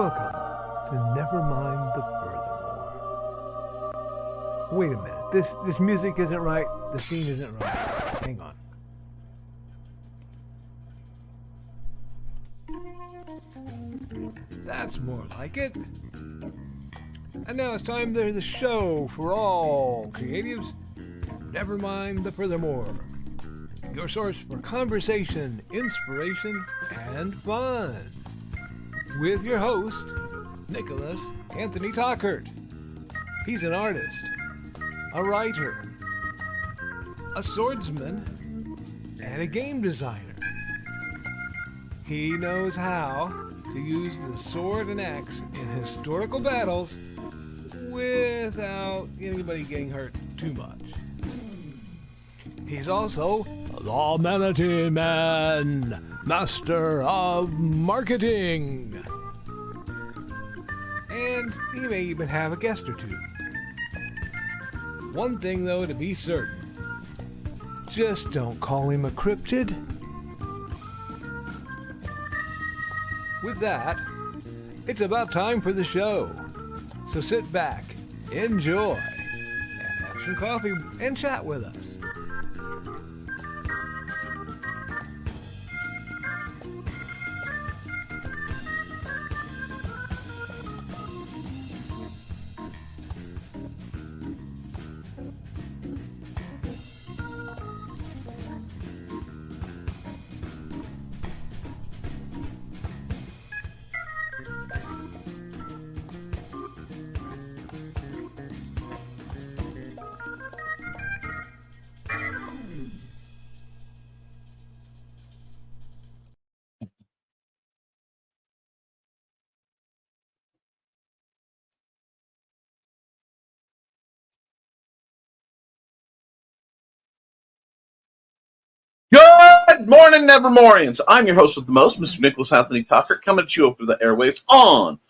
welcome to Nevermind the Furthermore. Wait a minute, this music isn't right, the scene isn't right. Hang on. That's more like it. And now it's time to the show for all creatives. Nevermind the Furthermore. Your source for conversation, inspiration, and fun. With your host, Nicholas Anthony Tockert. He's an artist, a writer, a swordsman, and a game designer. He knows how to use the sword and axe in historical battles without anybody getting hurt too much. He's also the Manatee Man, master of marketing. And he may even have a guest or two. One thing, though, to be certain. Just don't call him a cryptid. With that, it's about time for the show. So sit back, enjoy, and have some coffee and chat with us. Good morning, Nevermorians. I'm your host with the most, Mr. Nicholas Anthony Tockert, coming at you over the airwaves on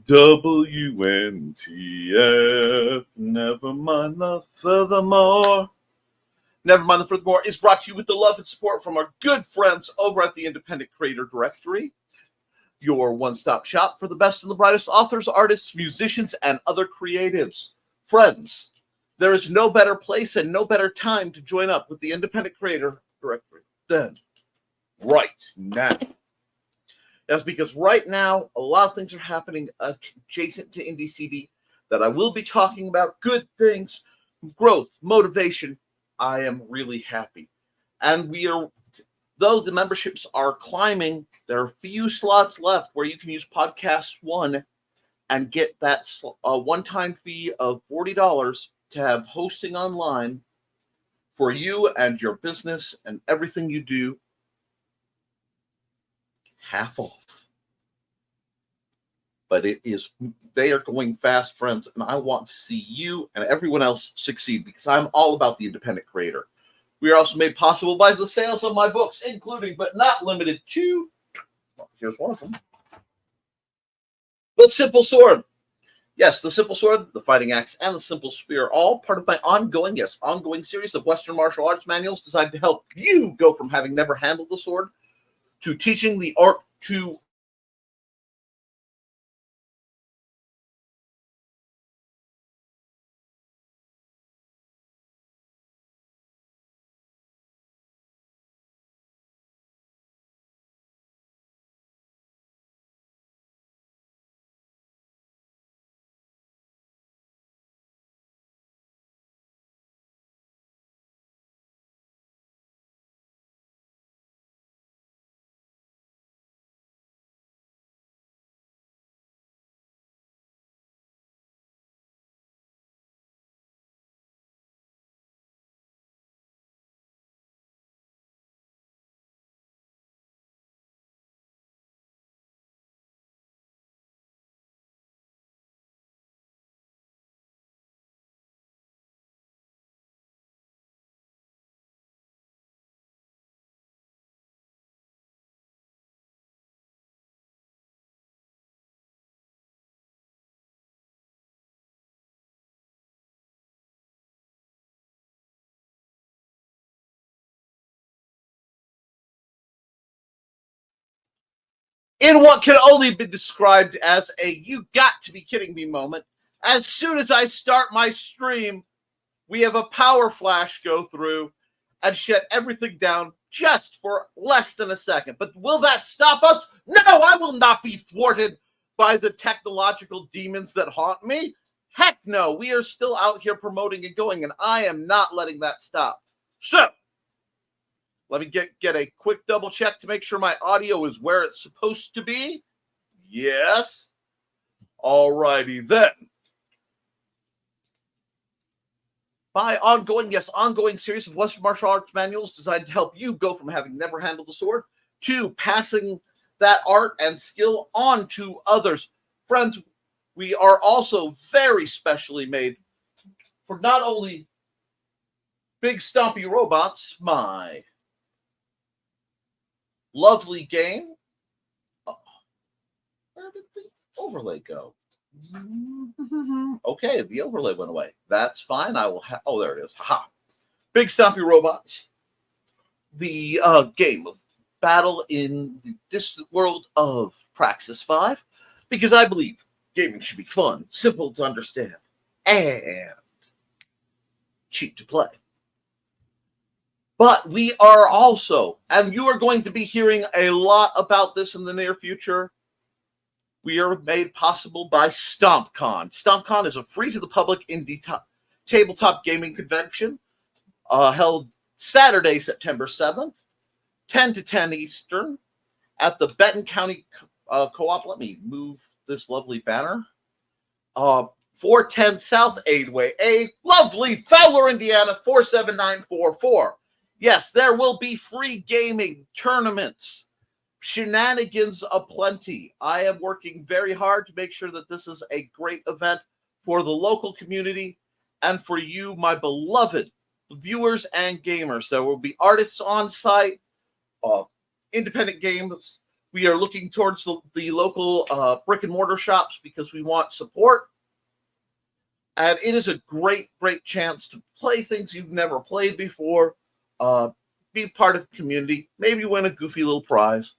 WNTF. Nevermind the Furthermore. Nevermind the Furthermore is brought to you with the love and support from our good friends over at the Independent Creator Directory, your one-stop shop for the best and the brightest authors, artists, musicians, and other creatives. Friends, there is no better place and no better time to join up with the Independent Creator Directory than right now. That's because right now a lot of things are happening adjacent to Indie CD that I will be talking about. Good things, growth, motivation. I am really happy. And though the memberships are climbing, there are a few slots left where you can use Podcast One and get that one-time fee of $40 to have hosting online for you and your business and everything you do, half off. But they are going fast, friends, and I want to see you and everyone else succeed because I'm all about the independent creator. We are also made possible by the sales of my books, including but not limited to, here's one of them, The Simple Sword. Yes, the Simple Sword, the Fighting Axe, and the Simple Spear, all part of my ongoing series of Western martial arts manuals designed to help you go from having never handled the sword to teaching the art to in what can only be described as a "you got to be kidding me" moment. As soon as I start my stream, we have a power flash go through and shut everything down just for less than a second. But will that stop us? No, I will not be thwarted by the technological demons that haunt me. Heck no, we are still out here promoting and going, and I am not letting that stop. So, let me get a quick double check to make sure my audio is where it's supposed to be. Yes. Alrighty then. My ongoing series of Western martial arts manuals designed to help you go from having never handled the sword to passing that art and skill on to others. Friends, we are also very specially made for not only Big Stompy Robots, my lovely game. Oh, where did the overlay go? Okay, the overlay went away. That's fine. I will oh, there it is. Haha. Big Stompy Robots. The game of battle in the distant world of Praxis 5. Because I believe gaming should be fun, simple to understand, and cheap to play. But we are also, and you are going to be hearing a lot about this in the near future, we are made possible by StompCon. StompCon is a free-to-the-public indie tabletop gaming convention held Saturday, September 7th, 10 to 10 Eastern, at the Benton County Co-op. Let me move this lovely banner. 410 South Aidway A, lovely Fowler, Indiana, 47944. Yes, there will be free gaming, tournaments, shenanigans aplenty. I am working very hard to make sure that this is a great event for the local community and for you, my beloved viewers and gamers. There will be artists on site, independent games. We are looking towards the local brick and mortar shops because we want support. And it is a great, great chance to play things you've never played before, be part of the community, maybe win a goofy little prize.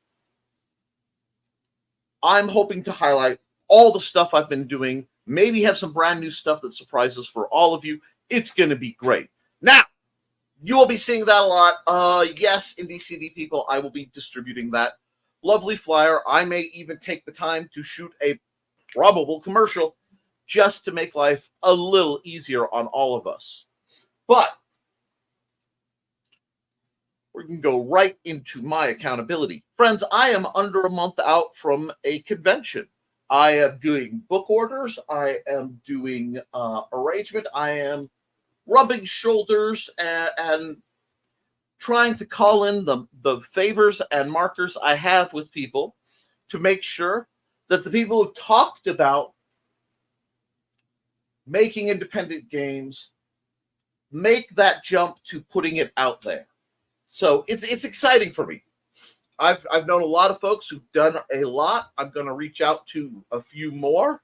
I'm hoping to highlight all the stuff I've been doing, maybe have some brand new stuff that surprises for all of you. It's going to be great. Now, you will be seeing that a lot. Yes, Indie CD people, I will be distributing that lovely flyer. I may even take the time to shoot a probable commercial just to make life a little easier on all of us. But we're going to go right into my accountability. Friends, I am under a month out from a convention. I am doing book orders. I am doing arrangement. I am rubbing shoulders and trying to call in the favors and markers I have with people to make sure that the people who've talked about making independent games make that jump to putting it out there. So it's exciting for me. I've known a lot of folks who've done a lot. I'm going to reach out to a few more,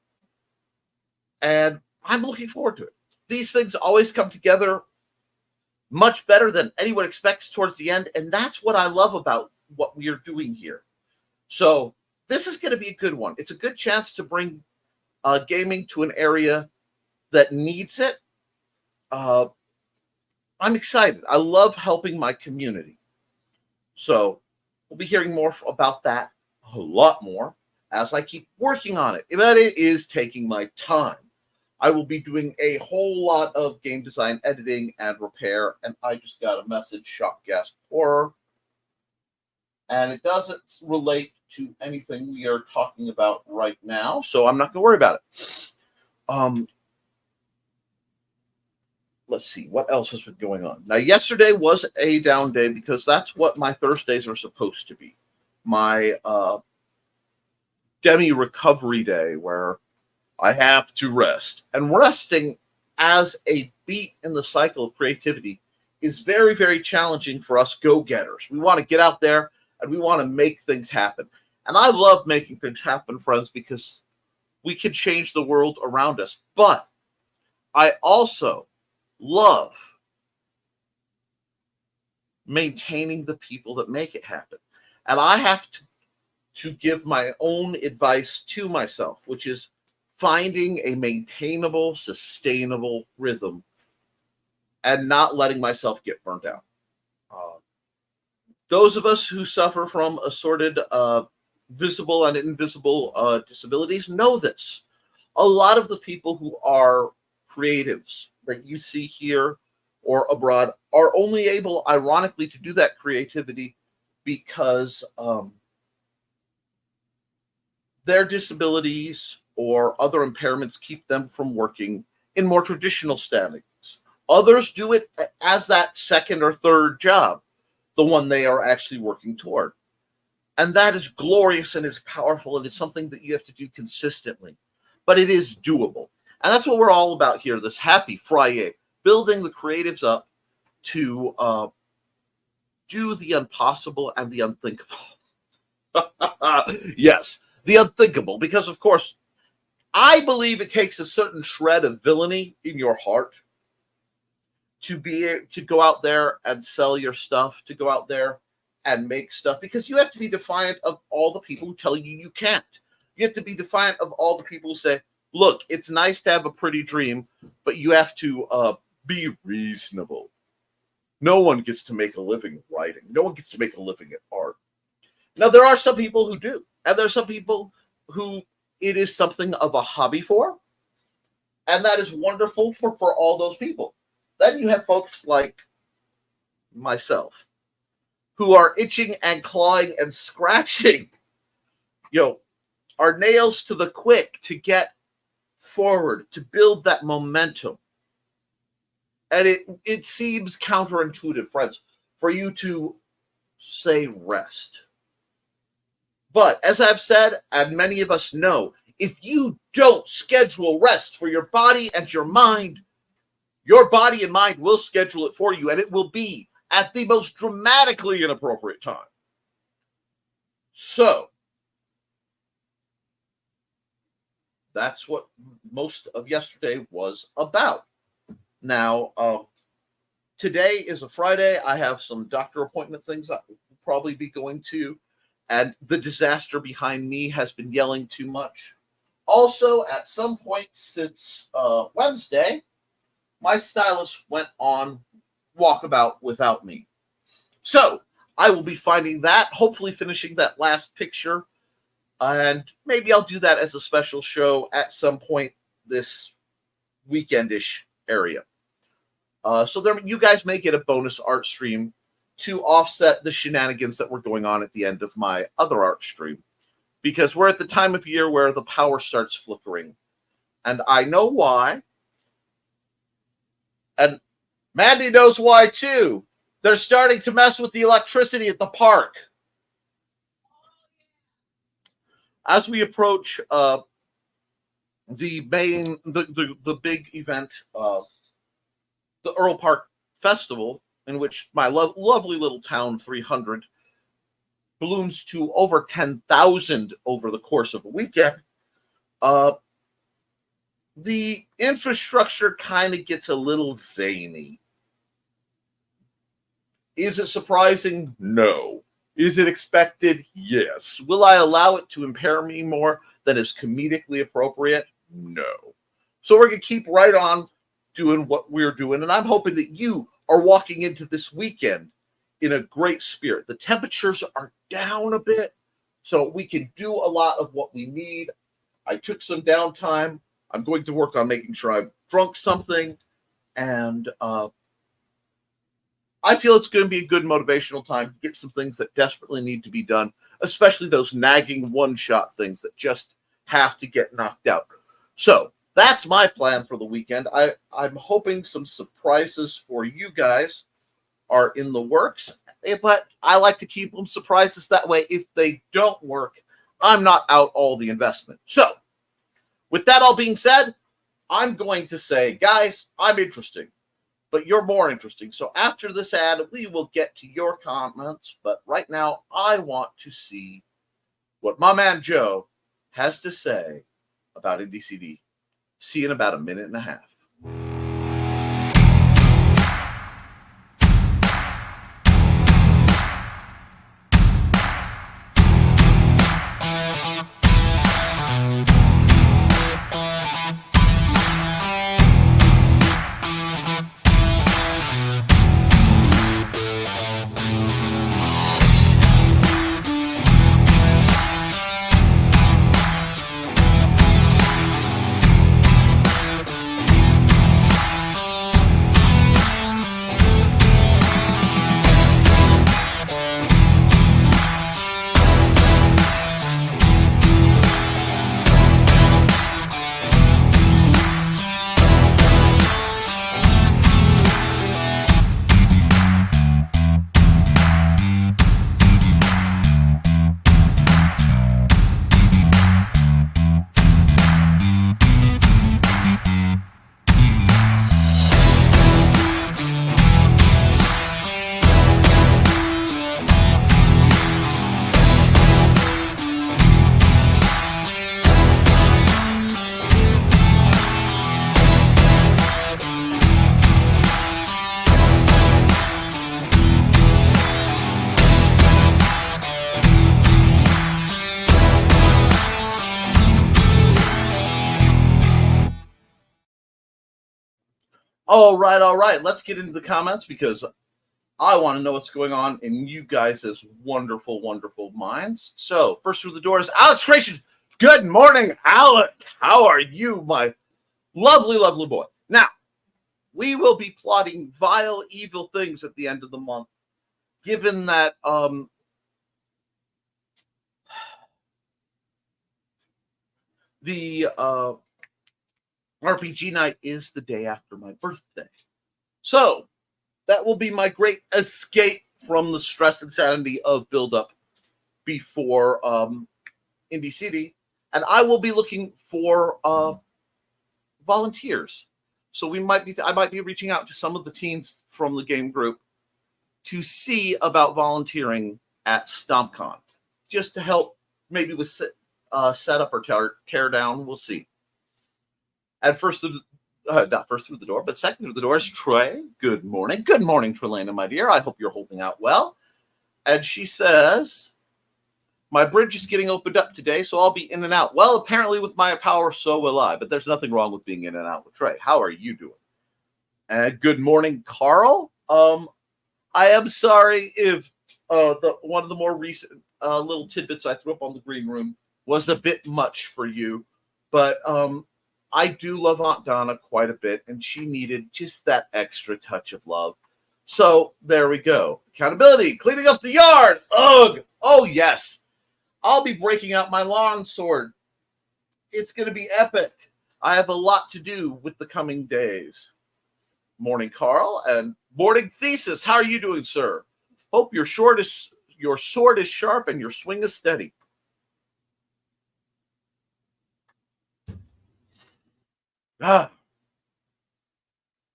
and I'm looking forward to it. These things always come together much better than anyone expects towards the end, and that's what I love about what we are doing here. So this is going to be a good one. It's a good chance to bring gaming to an area that needs it. I'm excited. I love helping my community. So we'll be hearing more about that, a lot more, as I keep working on it. But it is taking my time. I will be doing a whole lot of game design, editing, and repair. And I just got a message, shock, gasp, horror. And it doesn't relate to anything we are talking about right now, so I'm not going to worry about it. Let's see, what else has been going on? Now, yesterday was a down day because that's what my Thursdays are supposed to be. My demi-recovery day where I have to rest. And resting as a beat in the cycle of creativity is very, very challenging for us go-getters. We want to get out there and we want to make things happen. And I love making things happen, friends, because we can change the world around us. But I also love maintaining the people that make it happen. And I have to give my own advice to myself, which is finding a maintainable, sustainable rhythm and not letting myself get burnt out. Those of us who suffer from assorted visible and invisible disabilities know this. A lot of the people who are creatives that you see here or abroad are only able, ironically, to do that creativity because their disabilities or other impairments keep them from working in more traditional settings. Others do it as that second or third job, the one they are actually working toward. And that is glorious and it's powerful and it's something that you have to do consistently. But it is doable. And that's what we're all about here, this happy Friday, building the creatives up to do the impossible and the unthinkable. Yes, the unthinkable, because of course, I believe it takes a certain shred of villainy in your heart to go out there and sell your stuff, to go out there and make stuff, because you have to be defiant of all the people who tell you you can't. You have to be defiant of all the people who say, look, it's nice to have a pretty dream, but you have to be reasonable. No one gets to make a living writing. No one gets to make a living at art. Now, there are some people who do, and there are some people who it is something of a hobby for, and that is wonderful for all those people. Then you have folks like myself who are itching and clawing and scratching, our nails to the quick to get forward, to build that momentum. And it seems counterintuitive, friends, for you to say rest. But as I've said, and many of us know, if you don't schedule rest for your body and your mind, your body and mind will schedule it for you, and it will be at the most dramatically inappropriate time. So, that's what most of yesterday was about. Now, today is a Friday. I have some doctor appointment things I will probably be going to, and the disaster behind me has been yelling too much. Also, at some point since Wednesday, my stylist went on walkabout without me. So I will be finding that, hopefully finishing that last picture, and maybe I'll do that as a special show at some point this weekendish area. So there, you guys may get a bonus art stream to offset the shenanigans that were going on at the end of my other art stream, because we're at the time of year where the power starts flickering, and I know why. And Mandy knows why, too. They're starting to mess with the electricity at the park. As we approach the big event, the Earl Park Festival, in which my lovely little town 300 balloons to over 10,000 over the course of a weekend, the infrastructure kind of gets a little zany. Is it surprising? No. Is it expected? Yes. Will I allow it to impair me more than is comedically appropriate? No. So we're going to keep right on doing what we're doing, and I'm hoping that you are walking into this weekend in a great spirit. The temperatures are down a bit, so we can do a lot of what we need. I took some downtime. I'm going to work on making sure I've drunk something, and I feel it's going to be a good motivational time to get some things that desperately need to be done, especially those nagging one-shot things that just have to get knocked out. So that's my plan for the weekend. I'm hoping some surprises for you guys are in the works, but I like to keep them surprises. That way, if they don't work, I'm not out all the investment. So with that all being said, I'm going to say, guys, I'm interesting, but you're more interesting. So after this ad, we will get to your comments. But right now, I want to see what my man Joe has to say about Indie CD. See you in about a minute and a half. All right. Let's get into the comments because I want to know what's going on in you guys' wonderful, wonderful minds. So, first through the door is Alex Creation. Good morning, Alec. How are you, my lovely, lovely boy? Now, we will be plotting vile, evil things at the end of the month, given that the RPG night is the day after my birthday. So, that will be my great escape from the stress and sanity of build-up before Indie City. And I will be looking for volunteers. So I might be reaching out to some of the teens from the game group to see about volunteering at StompCon, just to help maybe with setup or tear down. We'll see. And not first through the door, but second through the door is Trey. Good morning, Trelana, my dear. I hope you're holding out well. And she says, my bridge is getting opened up today, so I'll be in and out. Well, apparently with my power, so will I. But there's nothing wrong with being in and out with Trey. How are you doing? And good morning, Carl. I am sorry if one of the more recent little tidbits I threw up on the green room was a bit much for you. But I do love Aunt Donna quite a bit, and she needed just that extra touch of love. So there we go. Accountability, cleaning up the yard. Ugh. Oh, yes. I'll be breaking out my lawn sword. It's going to be epic. I have a lot to do with the coming days. Morning, Carl, and morning, Thesis. How are you doing, sir? Hope your sword is sharp and your swing is steady.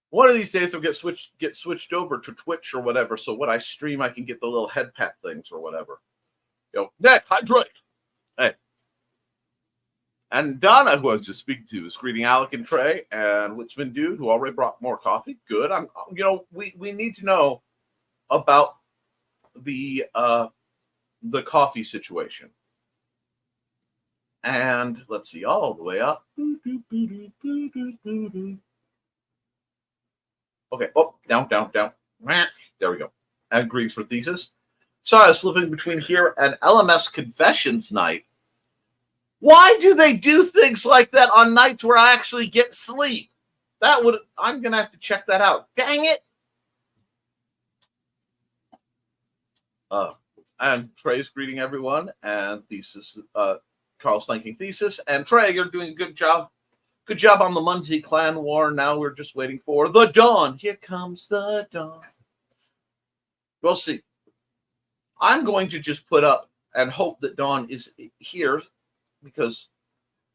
One of these days I'll get switched over to Twitch or whatever, so when I stream I can get the little head pat things or whatever. Neck, hydrate. Hey. And Donna, who I was just speaking to, is greeting Alec and Trey, and Witsman Dude, who already brought more coffee. Good. We need to know about the coffee situation. And let's see, all the way up. Okay, down. There we go. And greetings for Thesis. Sorry, I was flipping between here and LMS Confessions night. Why do they do things like that on nights where I actually get sleep? I'm going to have to check that out. Dang it. And Trey's greeting everyone, and Thesis, Carl's thanking Thesis, and Trey, you're doing a good job. Good job on the Muncie clan war. Now we're just waiting for the dawn. Here comes the dawn. We'll see. I'm going to just put up and hope that Dawn is here because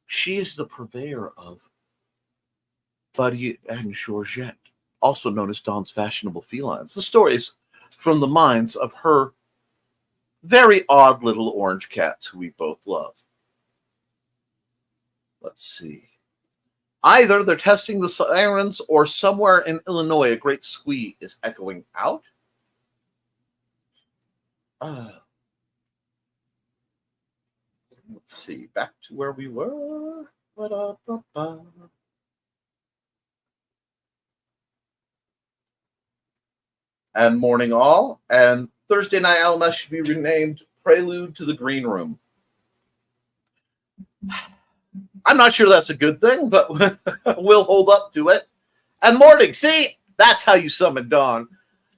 she is the purveyor of Buddy and Georgette, also known as Dawn's fashionable felines. The story is from the minds of her very odd little orange cats who we both love. Let's see. Either they're testing the sirens or somewhere in Illinois a great squee is echoing out. Let's see. Back to where we were. And morning all. And Thursday night LMS should be renamed Prelude to the Green Room. I'm not sure that's a good thing, but we'll hold up to it. And morning, see, that's how you summon Dawn.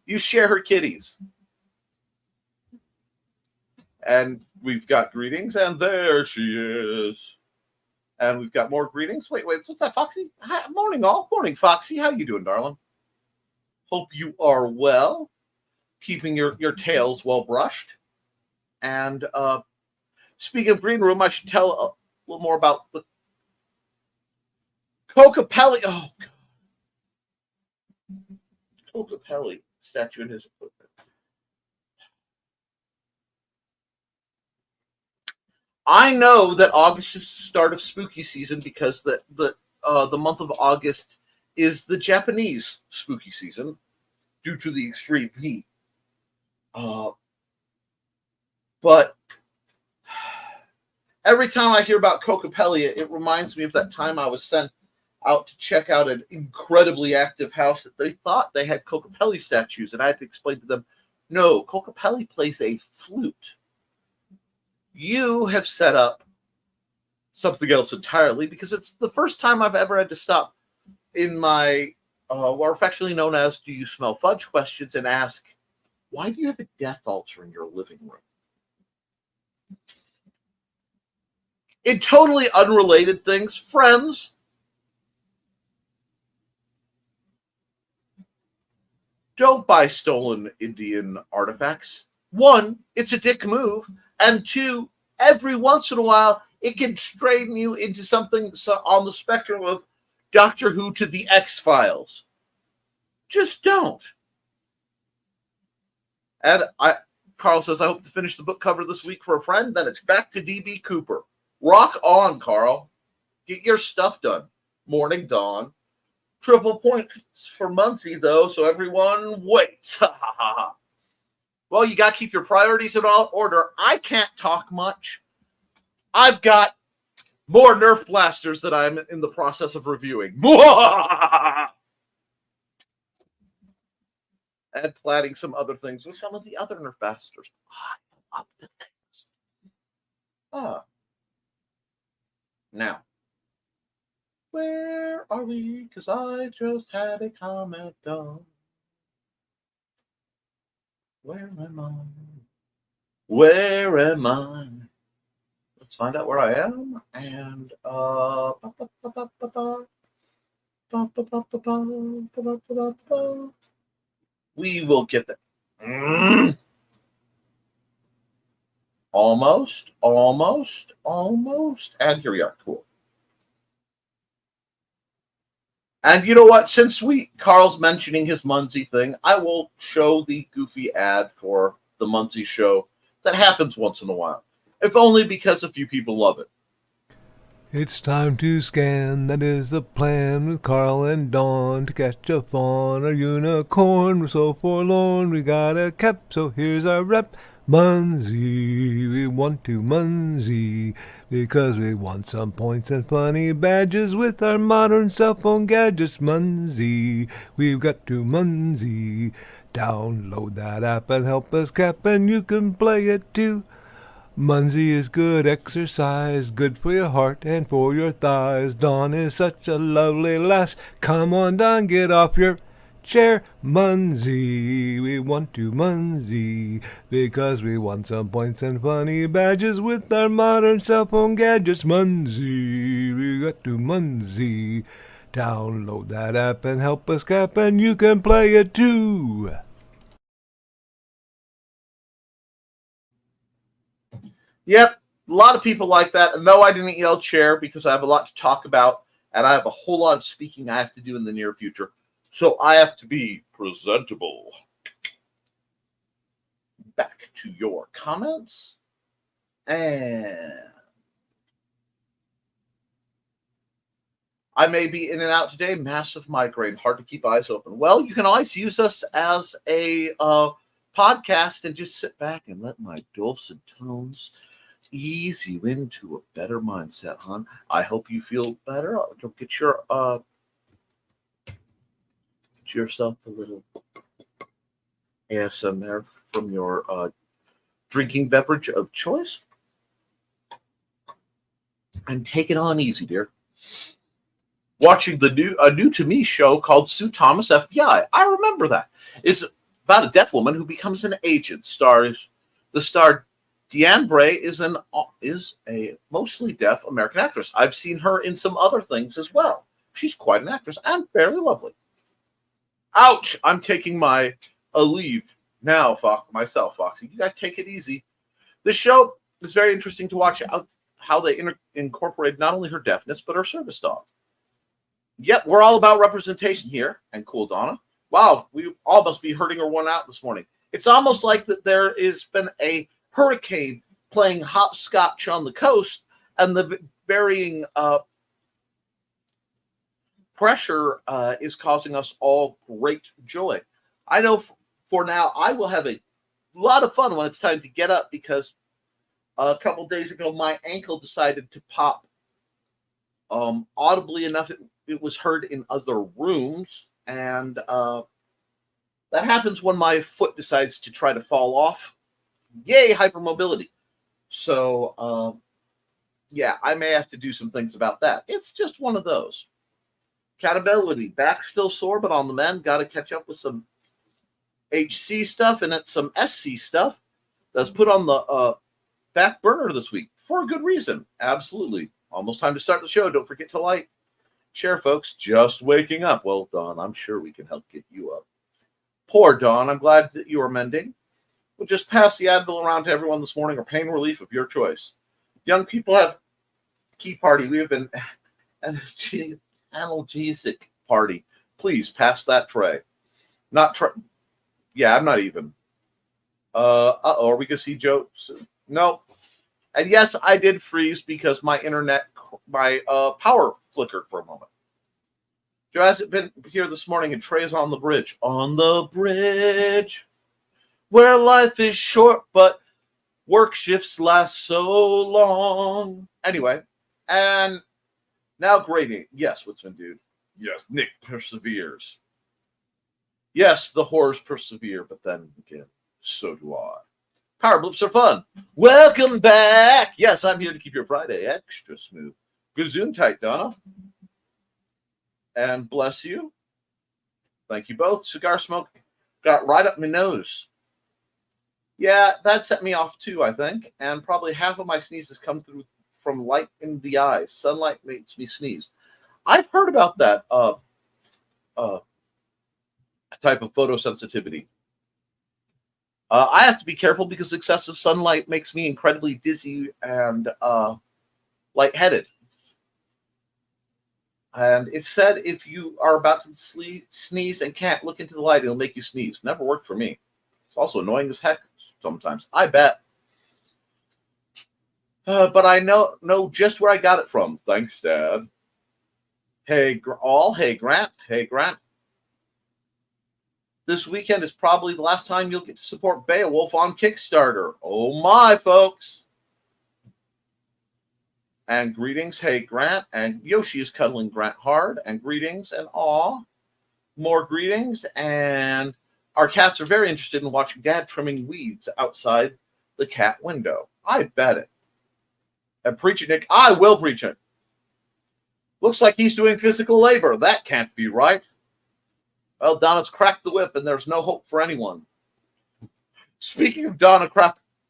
You share her kitties. And we've got greetings, and there she is. And we've got more greetings. Wait, what's that, Foxy? Hi, morning all. Morning, Foxy. How you doing, darling? Hope you are well. Keeping your tails well brushed. And speaking of Green Room, I should tell a little more about the Koepp. Oh, God. Koepp statue in his equipment. I know that August is the start of spooky season because the month of August is the Japanese spooky season due to the extreme heat. But every time I hear about Koepp, it reminds me of that time I was sent out to check out an incredibly active house that they thought they had Koepp statues, and I had to explain to them, no, Koepp plays a flute. You have set up something else entirely, because it's the first time I've ever had to stop in my what are affectionately known as "Do you smell fudge?" questions and ask, why do you have a death altar in your living room? In totally unrelated things, friends, don't buy stolen Indian artifacts. One, it's a dick move, and two, every once in a while, it can strain you into something on the spectrum of Doctor Who to the X-Files. Just don't. And Carl says, I hope to finish the book cover this week for a friend. Then it's back to D.B. Cooper. Rock on, Carl. Get your stuff done. Morning Dawn. Triple points for Muncie, though, so everyone waits. Well, you got to keep your priorities in all order. I can't talk much. I've got more Nerf blasters that I'm in the process of reviewing. And planning some other things with some of the other Nerf blasters. I'm up to things. Now, where are we? Because I just had a comment done. Where am I? Where am I? Let's find out where I am. And we will get there. Almost. And here we are. Cool. And you know what? Since Carl's mentioning his Muncie thing, I will show the goofy ad for the Muncie show that happens once in a while. If only because a few people love it. It's time to scan, that is the plan, with Carl and Dawn to catch a fawn or unicorn. We're so forlorn, we got a cap, so here's our rep. Muncie, we want to Muncie, because we want some points and funny badges with our modern cell phone gadgets. Muncie, we've got to Muncie. Download that app and help us cap, and you can play it too. Muncie is good exercise, good for your heart and for your thighs. Dawn is such a lovely lass. Come on, Dawn, get off your chair. Muncie, we want to Muncie, because we want some points and funny badges with our modern cell phone gadgets. Muncie, we got to Muncie. Download that app and help us cap, and you can play it too. Yep, a lot of people like that. And no, I didn't yell chair because I have a lot to talk about, and I have a whole lot of speaking I have to do in the near future. So I have to be presentable. Back to your comments. And I may be in and out today. Massive migraine. Hard to keep eyes open. Well, you can always use us as a podcast and just sit back and let my dulcet tones ease you into a better mindset, hon. I hope you feel better. Get yourself a little ASMR from your drinking beverage of choice, and take it on easy, dear. Watching a new to me show called Sue Thomas FBI. I remember that. It's about a deaf woman who becomes an agent. The star Deanne Bray is a mostly deaf American actress. I've seen her in some other things as well. She's quite an actress and fairly lovely. Ouch! I'm taking a leave now, myself, Foxy. You guys take it easy. This show is very interesting to watch how they incorporate not only her deafness, but her service dog. Yep, we're all about representation here. And cool, Donna. Wow, we all must be hurting her one out this morning. It's almost like that there has been a hurricane playing hopscotch on the coast, and the varying pressure is causing us all great joy. I know for now I will have a lot of fun when it's time to get up, because a couple days ago my ankle decided to pop audibly enough. it was heard in other rooms, and that happens when my foot decides to try to fall off. Yay, hypermobility. So, yeah, I may have to do some things about that. It's just one of those. Catability, back still sore, but on the mend. Got to catch up with some HC stuff and some SC stuff that's put on the back burner this week for a good reason. Absolutely. Almost time to start the show. Don't forget to like, share, folks. Just waking up. Well, Dawn, I'm sure we can help get you up. Poor Dawn, I'm glad that you are mending. We'll just pass the Advil around to everyone this morning, or pain relief of your choice. Young people have key party. We have been analgesic party. Please pass that tray. Not tray. Yeah, I'm not even. Are we gonna see Joe soon? No. And yes, I did freeze because my internet, my power flickered for a moment. Joe hasn't been here this morning, and Trey's on the bridge. On the bridge, where life is short, but work shifts last so long. Anyway, and now grading. Yes, what's been, dude? Yes, Nick perseveres. Yes, the horrors persevere, but then again, so do I. Power blips are fun. Welcome back. Yes, I'm here to keep your Friday extra smooth. Gesundheit, Donna. And bless you. Thank you both. Cigar smoke got right up my nose. Yeah, that set me off too, I think. And probably half of my sneezes come through from light in the eyes. Sunlight makes me sneeze. I've heard about that type of photosensitivity. I have to be careful because excessive sunlight makes me incredibly dizzy and lightheaded. And it's said if you are about to sneeze and can't look into the light, it'll make you sneeze. Never worked for me. It's also annoying as heck sometimes. I bet. But I know just where I got it from. Thanks, Dad. Hey, Hey, Grant. Hey, Grant. This weekend is probably the last time you'll get to support Beowulf on Kickstarter. Oh, my, folks. And greetings. Hey, Grant. And Yoshi is cuddling Grant hard. And greetings and aw. More greetings. And our cats are very interested in watching Dad trimming weeds outside the cat window. I bet it. And preach it, Nick. I will preach it. Looks like he's doing physical labor. That can't be right. Well, Donna's cracked the whip, and there's no hope for anyone. Speaking of Donna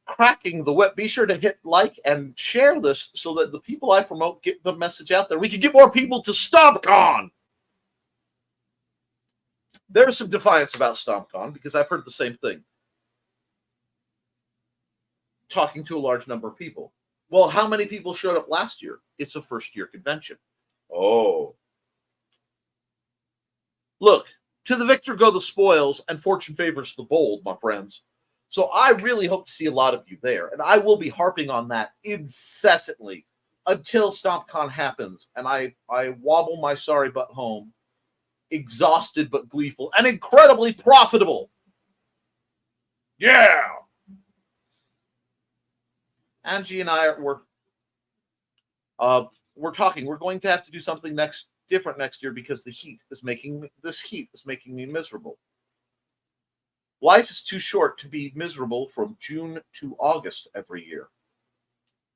cracking the whip, be sure to hit like and share this so that the people I promote get the message out there. We can get more people to StompCon. There's some defiance about StompCon because I've heard the same thing. Talking to a large number of people. Well, how many people showed up last year? It's a first-year convention. Oh. Look, to the victor go the spoils, and fortune favors the bold, my friends. So I really hope to see a lot of you there, and I will be harping on that incessantly until StompCon happens, and I wobble my sorry butt home, exhausted but gleeful, and incredibly profitable. Yeah! Angie and I we're talking. We're going to have to do something different next year because this heat is making me miserable. Life is too short to be miserable from June to August every year.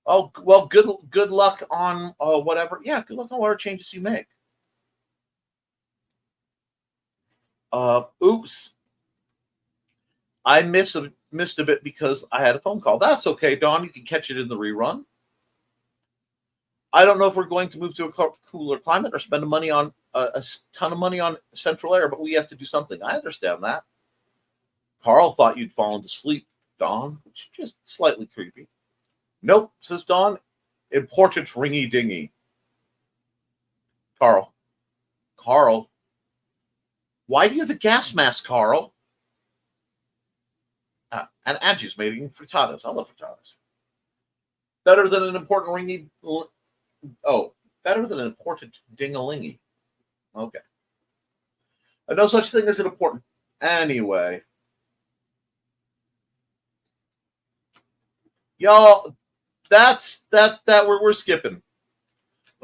Oh, well, good luck on whatever. Yeah, good luck on whatever changes you make. Oops. I missed a bit because I had a phone call. That's okay, Dawn. You can catch it in the rerun. I don't know if we're going to move to a cooler climate or spend money on a ton of money on central air, but we have to do something. I understand that. Carl thought you'd fallen to sleep, Dawn, which is just slightly creepy. Nope, says Dawn. Important ringy dingy. Carl, why do you have a gas mask, Carl? And Angie's making frittatas. I love frittatas. Better than an important ringy. Oh, better than an important ding-a-lingy. Okay. No such thing as an important. Anyway. Y'all, that's that we're skipping.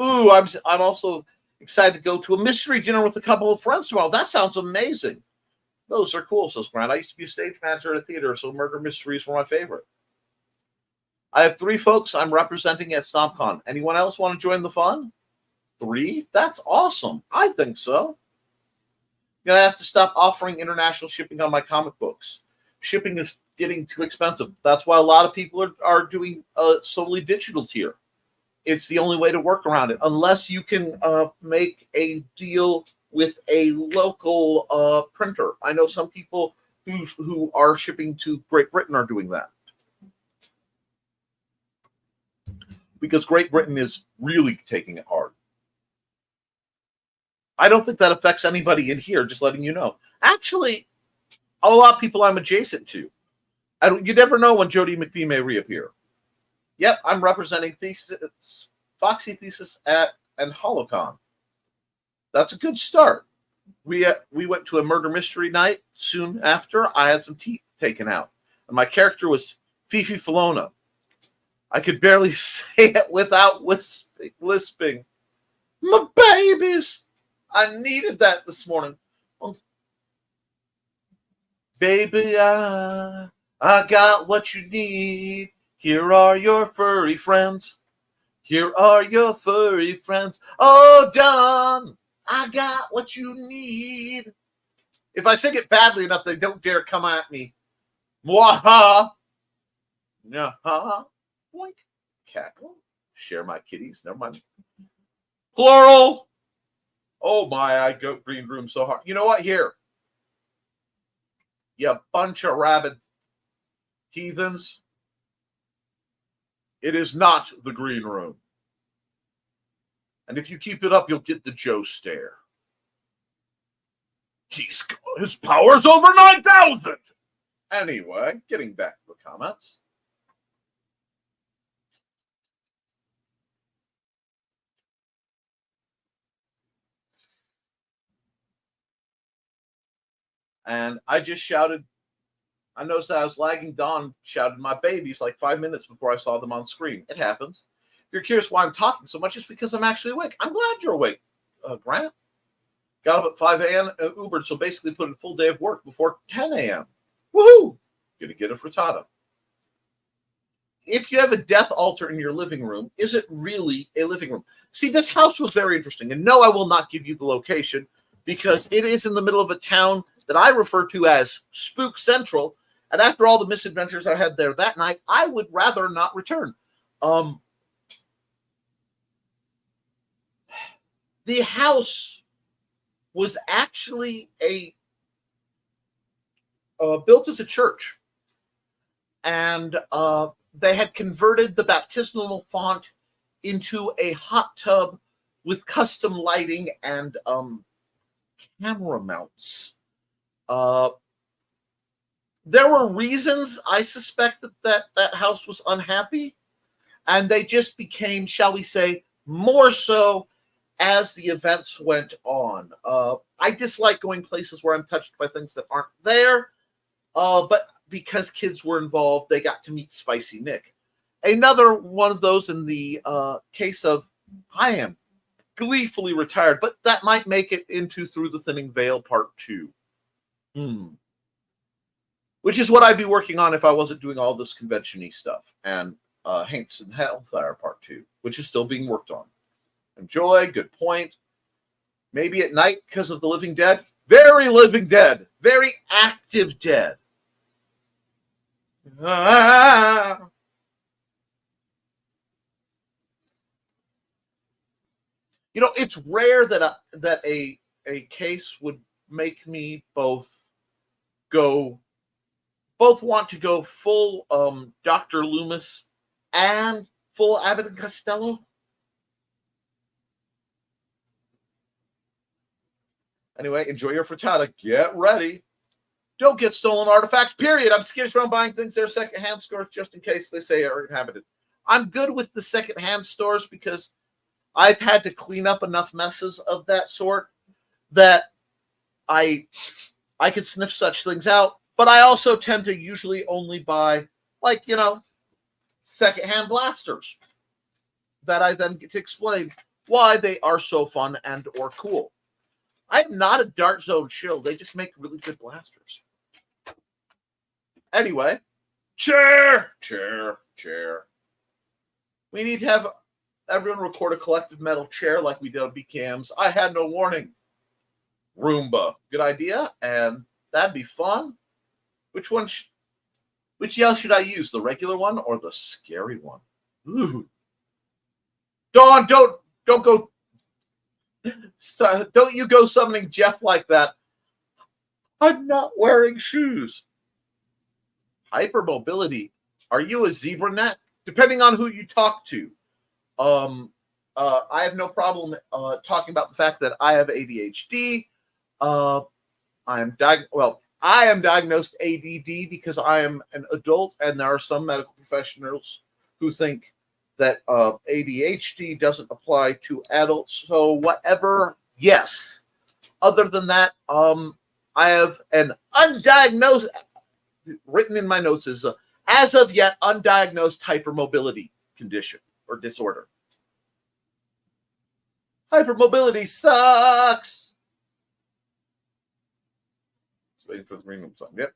Ooh, I'm also Excited to go to a mystery dinner with a couple of friends tomorrow. That sounds amazing. Those are cool, says Grant. I used to be a stage manager at a theater, so murder mysteries were my favorite. I have 3 folks I'm representing at StompCon. Anyone else want to join the fun? 3? That's awesome. I think so. Gonna have to stop offering international shipping on my comic books. Shipping is getting too expensive. That's why a lot of people are doing solely digital here. It's the only way to work around it, unless you can make a deal with a local printer. I know some people who are shipping to Great Britain are doing that, because Great Britain is really taking it hard. I don't think that affects anybody in here, just letting you know. Actually, a lot of people I'm adjacent to. You never know when Jody McVie may reappear. Yep, I'm representing Foxy Thesis and HoloCon. That's a good start. We went to a murder mystery night soon after. I had some teeth taken out. And my character was Fifi Filona. I could barely say it without lisping. My babies! I needed that this morning. Oh. Baby, I got what you need. Here are your furry friends. Here are your furry friends. Oh, Don, I got what you need. If I sing it badly enough, they don't dare come at me. Mwaha. Nyaha. Boink. Cackle. Share my kitties. Never mind. Plural. Oh my, I go green room so hard. You know what? Here. You bunch of rabid heathens. It is not the green room. And if you keep it up, you'll get the Joe stare. His power's over 9,000. Anyway, getting back to the comments. And I just shouted, I noticed that I was lagging. Dawn shouted my babies like 5 minutes before I saw them on screen. It happens. If you're curious why I'm talking so much, it's because I'm actually awake. I'm glad you're awake, Grant. Got up at 5 a.m. Ubered, so basically put in a full day of work before 10 a.m. Woohoo! Gonna get a frittata. If you have a death altar in your living room, is it really a living room? See, this house was very interesting. And no, I will not give you the location because it is in the middle of a town that I refer to as Spook Central. And after all the misadventures I had there that night, I would rather not return. The house was actually built as a church. And they had converted the baptismal font into a hot tub with custom lighting and camera mounts. There were reasons I suspect that house was unhappy, and they just became, shall we say, more so as the events went on. I dislike going places where I'm touched by things that aren't there, but because kids were involved, they got to meet Spicy Nick. Another one of those in the case of I am gleefully retired, but that might make it into Through the Thinning Veil Part 2. Which is what I'd be working on if I wasn't doing all this convention-y stuff. And Haints and Hellfire Part 2, which is still being worked on. Enjoy, good point. Maybe at night because of the Living Dead. Very Living Dead. Very active dead. You know, it's rare that a case would make me both want to go full Dr. Loomis and full Abbott and Costello. Anyway, enjoy your frittata. Get ready. Don't get stolen artifacts, period. I'm skittish around buying things there secondhand stores just in case they say are inhabited. I'm good with the secondhand stores because I've had to clean up enough messes of that sort that I could sniff such things out. But I also tend to usually only buy, like, secondhand blasters that I then get to explain. why they are so fun and or cool. I'm not a Dart Zone shill. They just make really good blasters. Anyway, chair. We need to have everyone record a collective metal chair like we did on BKMs. I had no warning. Roomba. Good idea, and that'd be fun. Which yell should I use? The regular one or the scary one? Ooh. Dawn, don't go. Don't you go summoning Jeff like that. I'm not wearing shoes. Hypermobility. Are you a zebra net? Depending on who you talk to. I have no problem talking about the fact that I have ADHD. I am diagnosed ADD because I am an adult, and there are some medical professionals who think that ADHD doesn't apply to adults. So whatever, yes. Other than that, I have an undiagnosed, written in my notes is as of yet undiagnosed hypermobility condition or disorder. Hypermobility sucks. Just waiting for the green room song. Yep.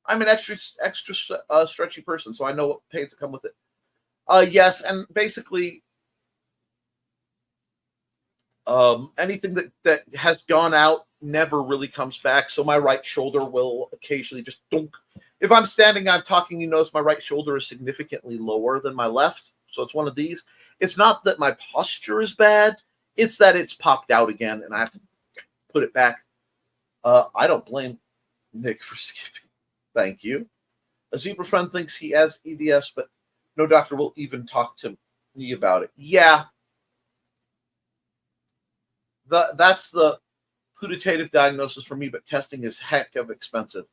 I'm an extra stretchy person, so I know what pains that come with it. Yes, and basically anything that has gone out never really comes back. So my right shoulder will occasionally just dunk. If I'm standing, I'm talking, you notice my right shoulder is significantly lower than my left. So it's one of these. It's not that my posture is bad. It's that it's popped out again, and I have to put it back. I don't blame Nick for skipping. Thank you. A zebra friend thinks he has EDS, but no doctor will even talk to me about it. Yeah. That's the putative diagnosis for me, but testing is heck of expensive.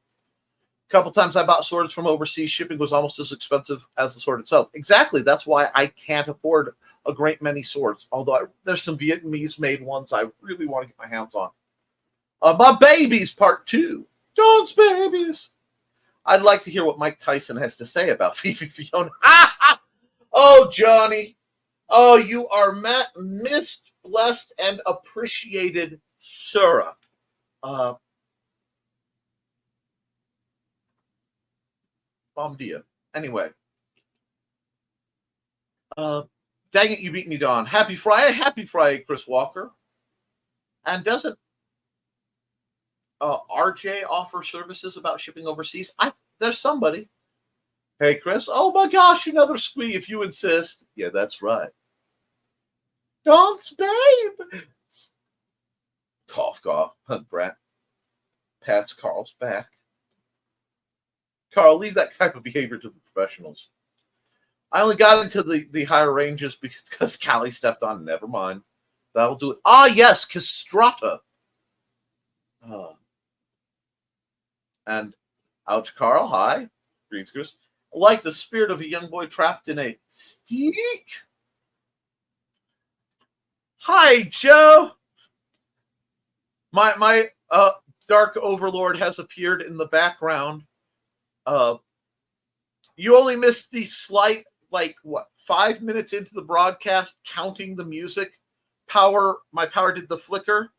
A couple times I bought swords from overseas. Shipping was almost as expensive as the sword itself. Exactly. That's why I can't afford a great many swords. Although there's some Vietnamese-made ones I really want to get my hands on. My Babies Part 2. John's Babies. I'd like to hear what Mike Tyson has to say about Fifi Fiona. Oh, Johnny. Oh, you are missed, blessed, and appreciated, sir. Bom dia. Anyway. Dang it, you beat me, Don. Happy Friday, Chris Walker. And doesn't RJ offer services about shipping overseas? There's somebody. Hey, Chris. Oh, my gosh, another squee if you insist. Yeah, that's right. Don's babe. Cough, cough. Brett. Pats Carl's back. Carl, leave that type of behavior to the professionals. I only got into the higher ranges because Callie stepped on. Nevermind. That'll do it. Ah, yes, Castrata. And ouch, Carl. Hi. Greens, Chris. Like the spirit of a young boy trapped in a steak. Hi, Joe. My dark overlord has appeared in the background. You only missed the slight, 5 minutes into the broadcast, counting the music. My power did the flicker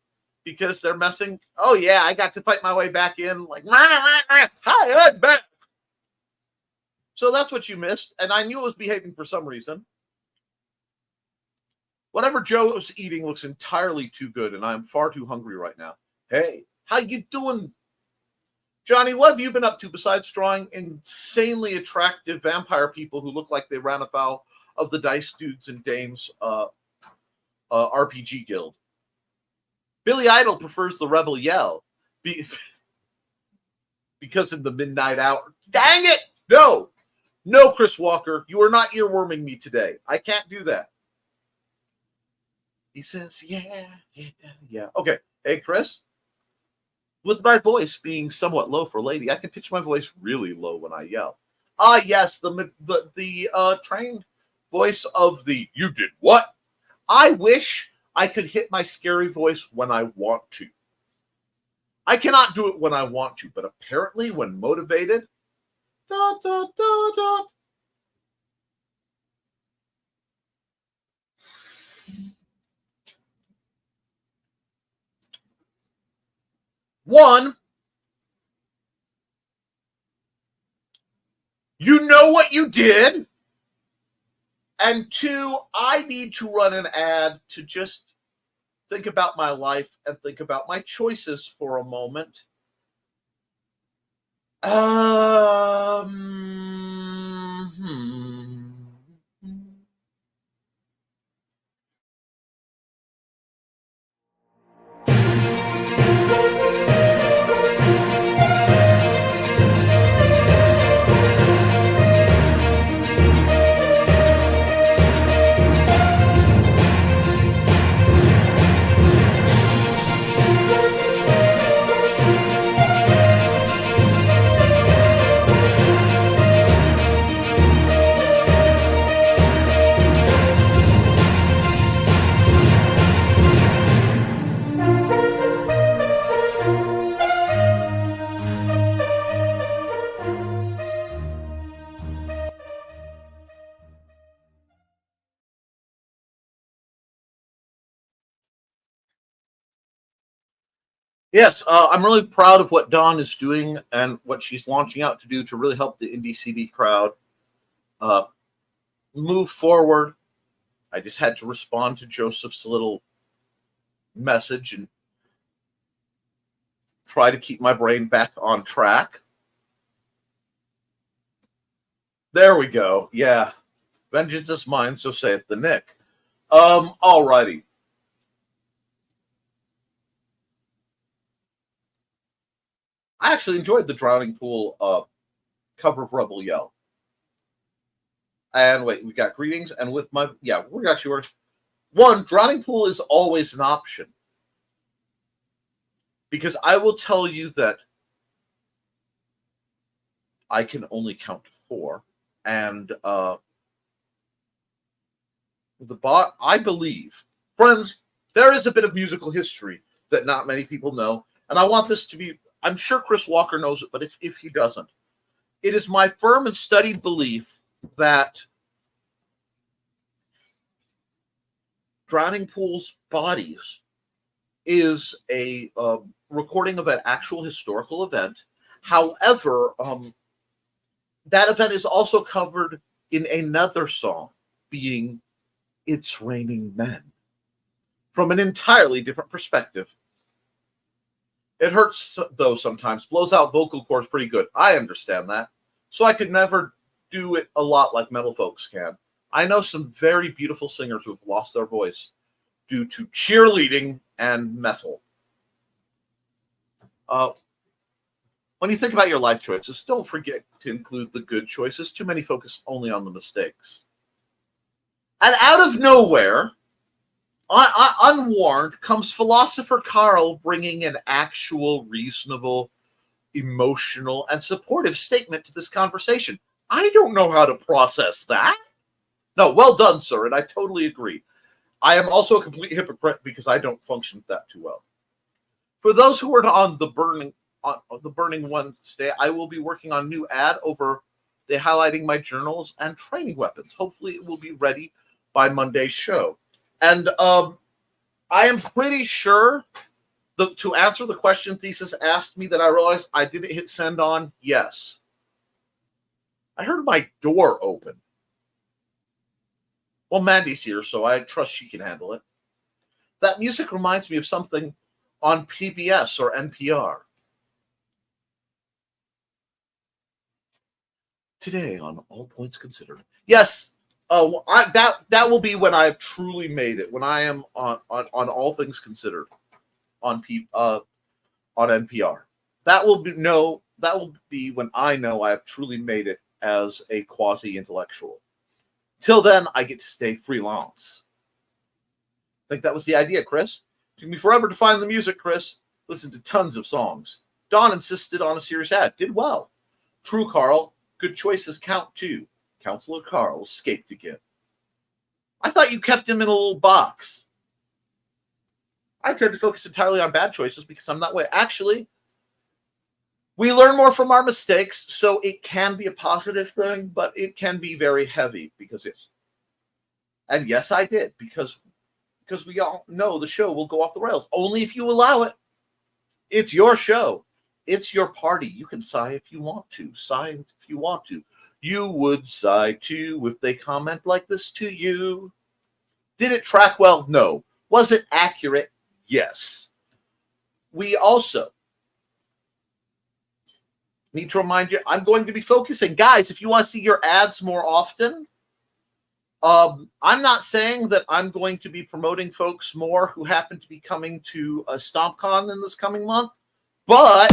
because they're messing. Oh yeah, I got to fight my way back in. Hi, I'm back. So that's what you missed, and I knew it was behaving for some reason. Whatever Joe was eating looks entirely too good, and I'm far too hungry right now. Hey, how you doing? Johnny, what have you been up to besides drawing insanely attractive vampire people who look like they ran afoul of the Dice Dudes and Dames RPG guild? Billy Idol prefers the Rebel Yell because in the midnight hour. Dang it! No, Chris Walker, you are not earworming me today. I can't do that. He says, yeah. Okay. Hey, Chris. With my voice being somewhat low for a lady, I can pitch my voice really low when I yell. Ah, yes, the trained voice of the you did what? I wish I could hit my scary voice when I want to. I cannot do it when I want to, but apparently when motivated, da, da, da, da. One, you know what you did. And two, I need to run an ad to just think about my life and think about my choices for a moment. Yes, I'm really proud of what Dawn is doing and what she's launching out to do to really help the indie CD crowd uh, move forward. I just had to respond to Joseph's little message and try to keep my brain back on track. There we go. Yeah. Vengeance is mine, so saith the Nick. Alrighty. I actually enjoyed the Drowning Pool cover of Rebel Yell. And wait, we got greetings, and with my we're actually one, Drowning Pool is always an option. Because I will tell you that I can only count to 4. And I believe, friends, there is a bit of musical history that not many people know. And I want this to be, I'm sure Chris Walker knows it, but if he doesn't, it is my firm and studied belief that Drowning Pool's Bodies is a recording of an actual historical event. However, that event is also covered in another song, being It's Raining Men, from an entirely different perspective. It hurts, though, sometimes. Blows out vocal cords pretty good. I understand that. So I could never do it a lot like metal folks can. I know some very beautiful singers who have lost their voice due to cheerleading and metal. When you think about your life choices, don't forget to include the good choices. Too many focus only on the mistakes. And out of nowhere, unwarned, comes philosopher Carl bringing an actual, reasonable, emotional, and supportive statement to this conversation. I don't know how to process that. No, well done, sir, and I totally agree. I am also a complete hypocrite because I don't function that too well. For those who are on the Burning Wednesday, I will be working on a new ad over the highlighting my journals and training weapons. Hopefully it will be ready by Monday's show. And I am pretty sure to answer the question Thesis asked me that I realized I didn't hit send on, yes. I heard my door open. Well, Mandy's here, so I trust she can handle it. That music reminds me of something on PBS or NPR. Today on All Points Considered. Yes, that will be when I've truly made it. When I am on All Things Considered on NPR. That will be when I know I have truly made it as a quasi-intellectual. Till then, I get to stay freelance. I think that was the idea, Chris. It took me forever to find the music, Chris. Listened to tons of songs. Don insisted on a serious ad. Did well. True, Carl. Good choices count too. Counselor Carl escaped again. I thought you kept him in a little box. I tried to focus entirely on bad choices because I'm that way. Actually, we learn more from our mistakes, so it can be a positive thing, but it can be very heavy because it's. And yes, I did because we all know the show will go off the rails only if you allow it. It's your show. It's your party. You can sigh if you want to. Sigh if you want to. You would sigh too if they comment like this to you. Did it track well? No. Was it accurate? Yes. We also need to remind you, I'm going to be focusing. Guys, if you want to see your ads more often, I'm not saying that I'm going to be promoting folks more who happen to be coming to a StompCon in this coming month, but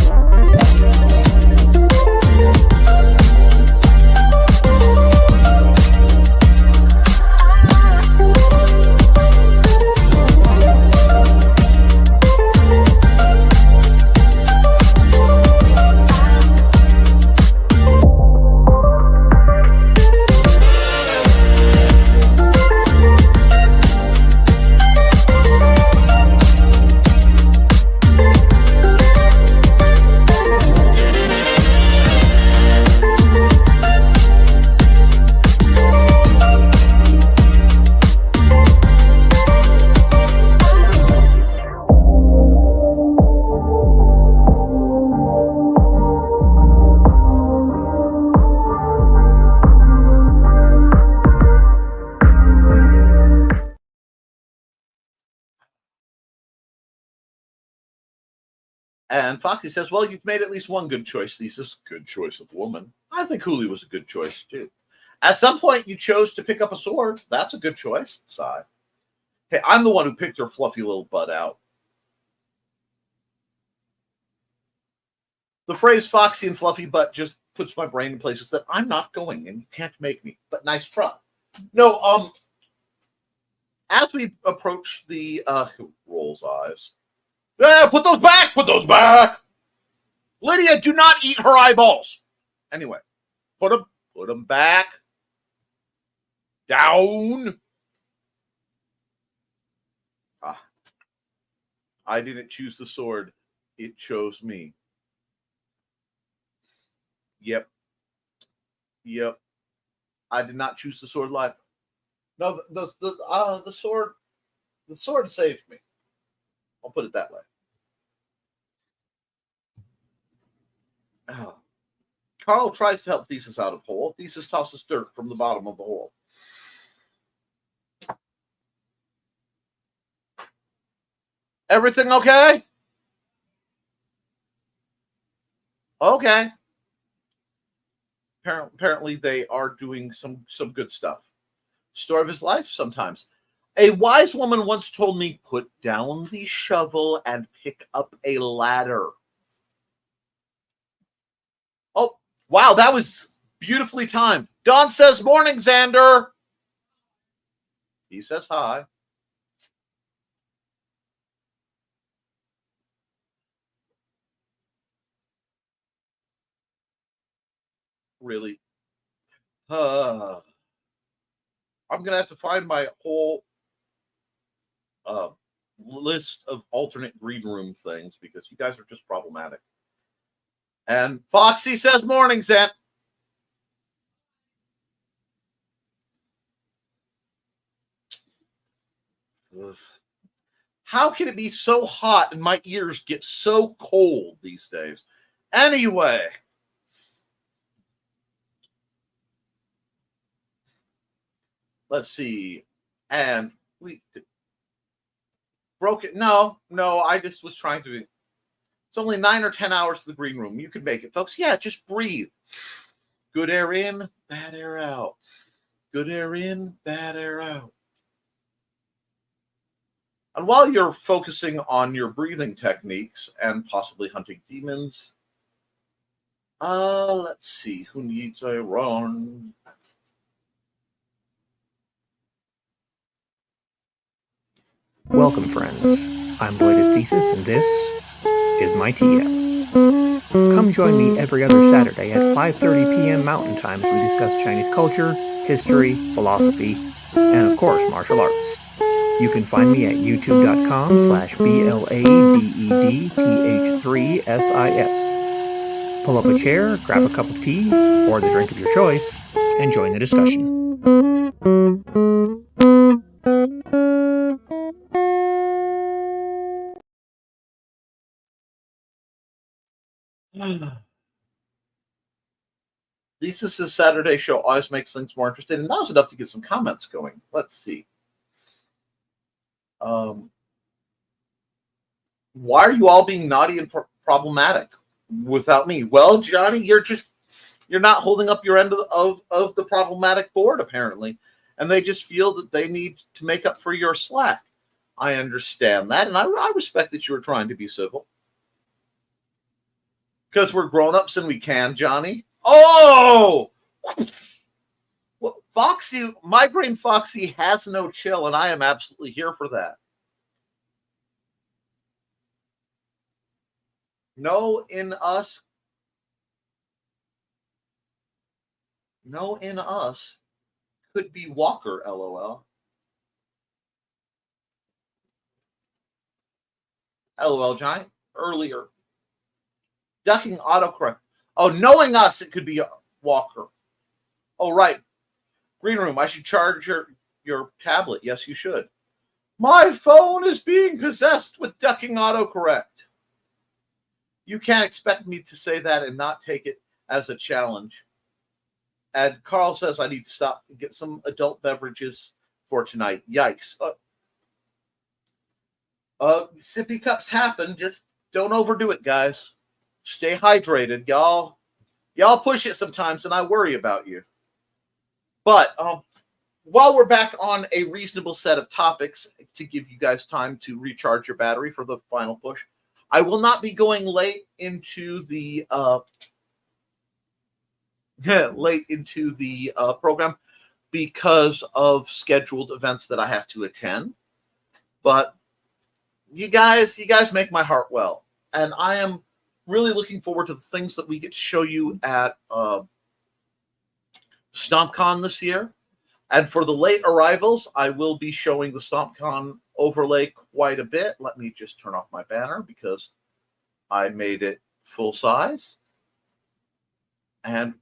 and Foxy says, well, you've made at least one good choice, Thesis. Good choice of woman. I think Hooli was a good choice, too. At some point, you chose to pick up a sword. That's a good choice. Sigh. Hey, I'm the one who picked her fluffy little butt out. The phrase foxy and fluffy butt just puts my brain in places that I'm not going, and you can't make me. But nice try. No, as we approach the, who rolls eyes? Put those back! Put those back! Lydia, do not eat her eyeballs. Anyway, put them back. Down. I didn't choose the sword. It chose me. Yep. I did not choose the sword live. No, the sword saved me. I'll put it that way. Carl tries to help Thesis out of hole. Thesis tosses dirt from the bottom of the hole. Everything okay? Okay. Apparently they are doing some good stuff. Story of his life sometimes. A wise woman once told me, put down the shovel and pick up a ladder. Oh, wow, that was beautifully timed. Don says, morning, Xander. He says hi. Really? I'm going to have to find my whole list of alternate green room things because you guys are just problematic. And Foxy says, morning, Zent. How can it be so hot and my ears get so cold these days? Anyway. Let's see. And we broke it. No, I just was trying to. It's only 9 or 10 hours to the green room. You could make it, folks. Yeah, just breathe. Good air in, bad air out. Good air in, bad air out. And while you're focusing on your breathing techniques and possibly hunting demons, let's see. Who needs a run? Welcome, friends. I'm Bladed Thesis, and this is my TS. Come join me every other Saturday at 5:30 p.m. Mountain Time as we discuss Chinese culture, history, philosophy, and, of course, martial arts. You can find me at youtube.com/BLADEDTH3SIS. Pull up a chair, grab a cup of tea, or the drink of your choice, and join the discussion. Lisa's Saturday show always makes things more interesting, and that was enough to get some comments going. Let's see. Why are you all being naughty and problematic without me? Well, Johnny, you're not holding up your end of the problematic board, apparently. And they just feel that they need to make up for your slack. I understand that, and I respect that you were trying to be civil. Because we're grown-ups and we can, Johnny. Oh! Well, Foxy, Migraine Foxy has no chill, and I am absolutely here for that. No in us could be Walker, LOL. LOL, Giant. Earlier. Ducking autocorrect. Oh, knowing us, it could be Walker. Oh, right. Green Room, I should charge your tablet. Yes, you should. My phone is being possessed with ducking autocorrect. You can't expect me to say that and not take it as a challenge. And Carl says I need to stop and get some adult beverages for tonight. Yikes. Sippy cups happen. Just don't overdo it, guys. Stay hydrated. Y'all push it sometimes, and I worry about you. But while we're back on a reasonable set of topics to give you guys time to recharge your battery for the final push, I will not be going late into the program because of scheduled events that I have to attend. But you guys make my heart well, and I am really looking forward to the things that we get to show you at StompCon this year. And for the late arrivals, I will be showing the StompCon overlay quite a bit. Let me just turn off my banner because I made it full size. And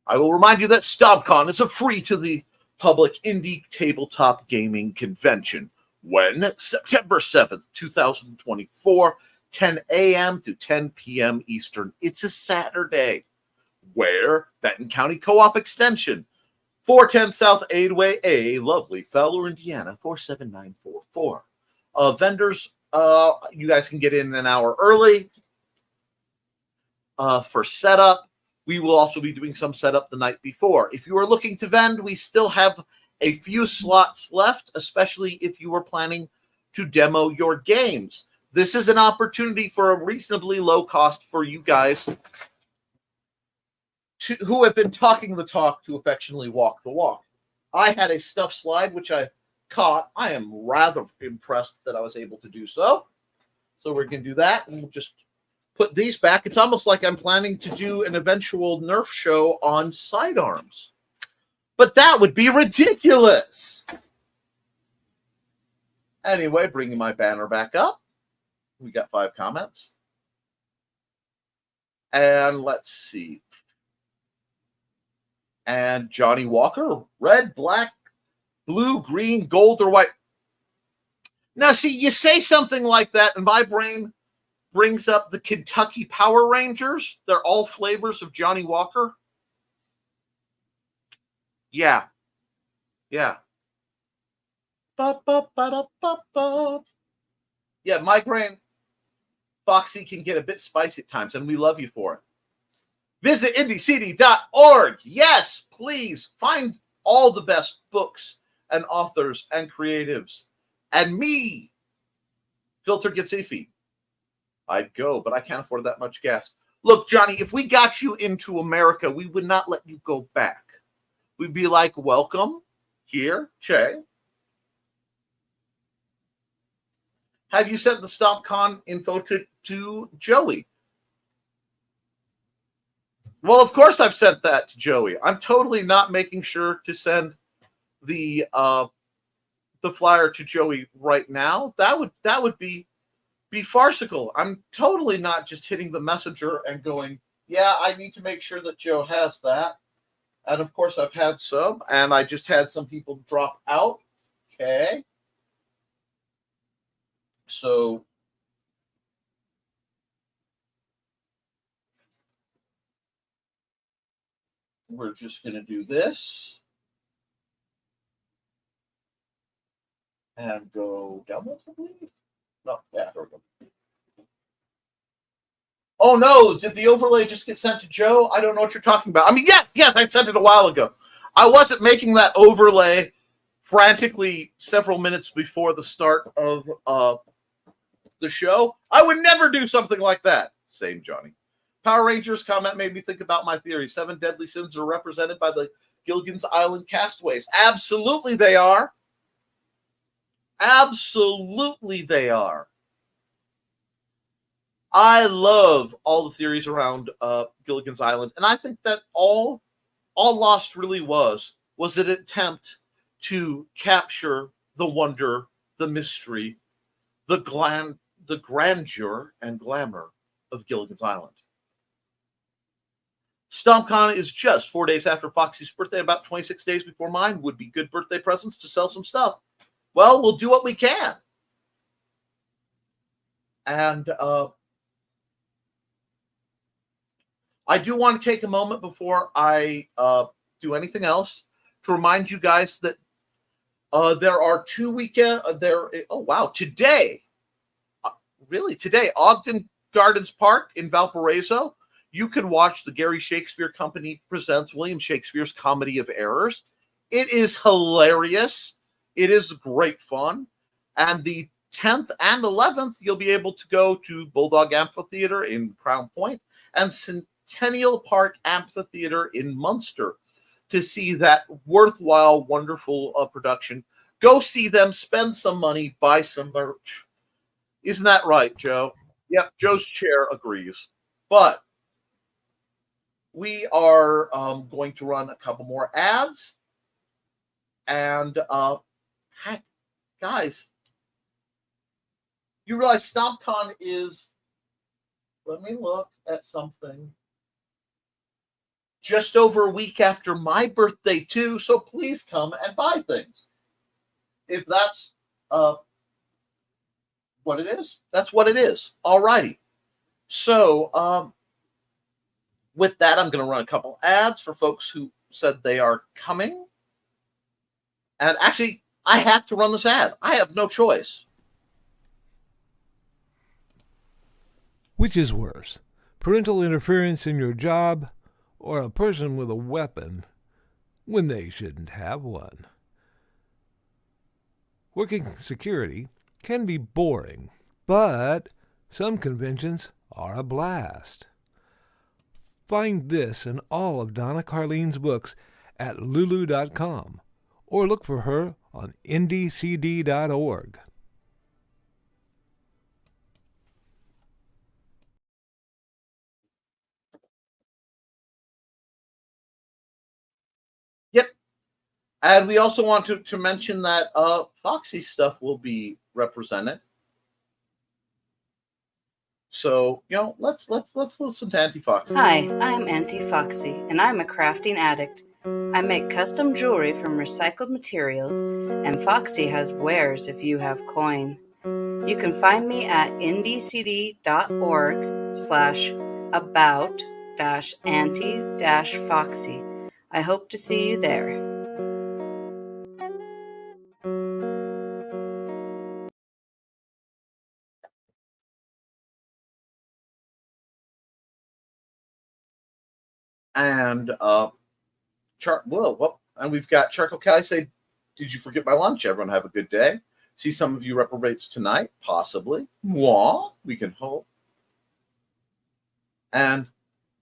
I will remind you that StompCon is a free to the public indie tabletop gaming convention. When? September 7th, 2024, 10 a.m. to 10 p.m. Eastern. It's a Saturday. Where? Benton County Co-op Extension, 410 South Aidway A, lovely Fowler, Indiana, 47944. Vendors, you guys can get in an hour early for setup. We will also be doing some setup the night before. If you are looking to vend, we still have a few slots left, especially if you are planning to demo your games. This is an opportunity for a reasonably low cost for you guys who have been talking the talk to affectionately walk the walk. I had a stuffed slide, which I caught. I am rather impressed that I was able to do so. So we're going to do that, and we'll just put these back. It's almost like I'm planning to do an eventual Nerf show on sidearms. But that would be ridiculous. Anyway, bringing my banner back up. We got 5 comments. And let's see. And Johnny Walker, red, black, blue, green, gold, or white. Now, see, you say something like that, and my brain brings up the Kentucky Power Rangers. They're all flavors of Johnny Walker. Yeah. Yeah. Yeah, Migraine Foxy can get a bit spicy at times, and we love you for it. Visit indiecd.org. Yes, please find all the best books and authors and creatives. And me. Filter gets iffy. I'd go, but I can't afford that much gas. Look, Johnny, if we got you into America, we would not let you go back. We'd be like, welcome here, Che. Have you sent the StompCon info to Joey? Well, of course I've sent that to Joey. I'm totally not making sure to send the flyer to Joey right now. That would be farcical. I'm totally not just hitting the messenger and going, yeah, I need to make sure that Joe has that. And of course I've had some, and I just had some people drop out. Okay. So we're just going to do this. And go downwards, I believe. No, yeah, there we go. Oh no, did the overlay just get sent to Joe? I don't know what you're talking about. I mean, yes, I sent it a while ago. I wasn't making that overlay frantically several minutes before the start of the show. I would never do something like that. Same, Johnny. Power Rangers comment made me think about my theory. 7 deadly sins are represented by the Gilligan's Island castaways. Absolutely they are. Absolutely they are. I love all the theories around Gilligan's Island, and I think that all Lost really was an attempt to capture the wonder, the mystery, the grandeur and glamour of Gilligan's Island. StompCon is just 4 days after Foxy's birthday, about 26 days before mine. Would be good birthday presents to sell some stuff. Well, we'll do what we can. And I do want to take a moment before I do anything else to remind you guys that there are 2 weekends. Today, Ogden Gardens Park in Valparaiso, you can watch the Gary Shakespeare Company presents William Shakespeare's Comedy of Errors. It is hilarious. It is great fun. And the 10th and 11th, you'll be able to go to Bulldog Amphitheater in Crown Point and Centennial Park Amphitheater in Munster to see that worthwhile, wonderful production. Go see them, spend some money, buy some merch. Isn't that right, Joe? Yep, Joe's chair agrees. But we are going to run a couple more ads. And, heck, guys, you realize StompCon is, let me look at something, just over a week after my birthday, too. So please come and buy things. If that's what it is, that's what it is. All righty. So, with that, I'm going to run a couple ads for folks who said they are coming. And actually, I have to run this ad. I have no choice. Which is worse, parental interference in your job or a person with a weapon when they shouldn't have one? Working security can be boring, but some conventions are a blast. Find this and all of Donna Carlene's books at lulu.com or look for her on ndcd.org. Yep. And we also want to mention that Foxy stuff will be represented. So, let's listen to Auntie Foxy. Hi, I'm Auntie Foxy, and I'm a crafting addict. I make custom jewelry from recycled materials, and Foxy has wares if you have coin. You can find me at ndcd.org/about-auntie-foxy. I hope to see you there. And and we've got Charcoal Cali say, "Did you forget my lunch? Everyone have a good day. See some of you reprobates tonight, possibly. Mwah, we can hope." And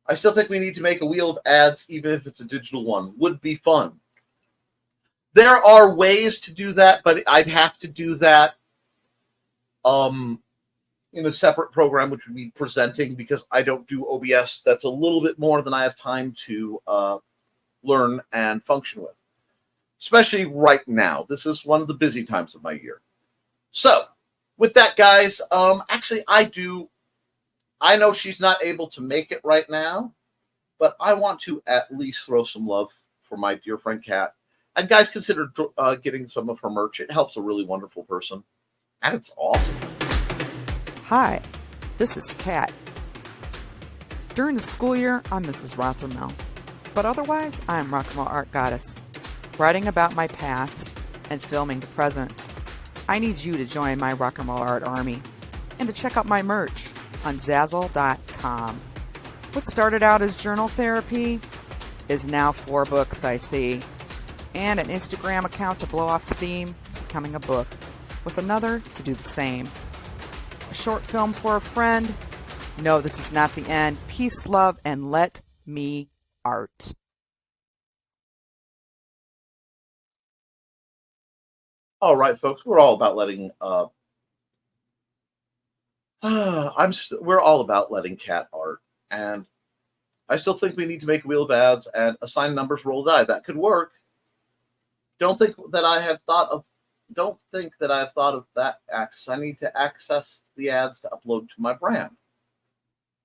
I still think we need to make a wheel of ads, even if it's a digital one. Would be fun. There are ways to do that, but I'd have to do that in a separate program, which would be presenting, because I don't do OBS. That's a little bit more than I have time to learn and function with, especially right now. This is one of the busy times of my year. So with that, guys, actually I know she's not able to make it right now, but I want to at least throw some love for my dear friend Kat. And guys, consider getting some of her merch. It helps a really wonderful person, and it's awesome. Hi, this is Kat. During the school year, I'm Mrs. Rothermel. But otherwise, I'm Rock and Roll Art Goddess, writing about my past and filming the present. I need you to join my rock and roll art army and to check out my merch on Zazzle.com. What started out as journal therapy is now 4 books, I see, and an Instagram account to blow off steam, becoming a book, with another to do the same. A short film for a friend. No, this is not the end. Peace, love, and let me art. All right, folks, we're all about letting we're all about letting cat art, and I still think we need to make a wheel of ads and assign numbers, roll die. That could work. Don't think that I have thought of that access. I need to access the ads to upload to my brand.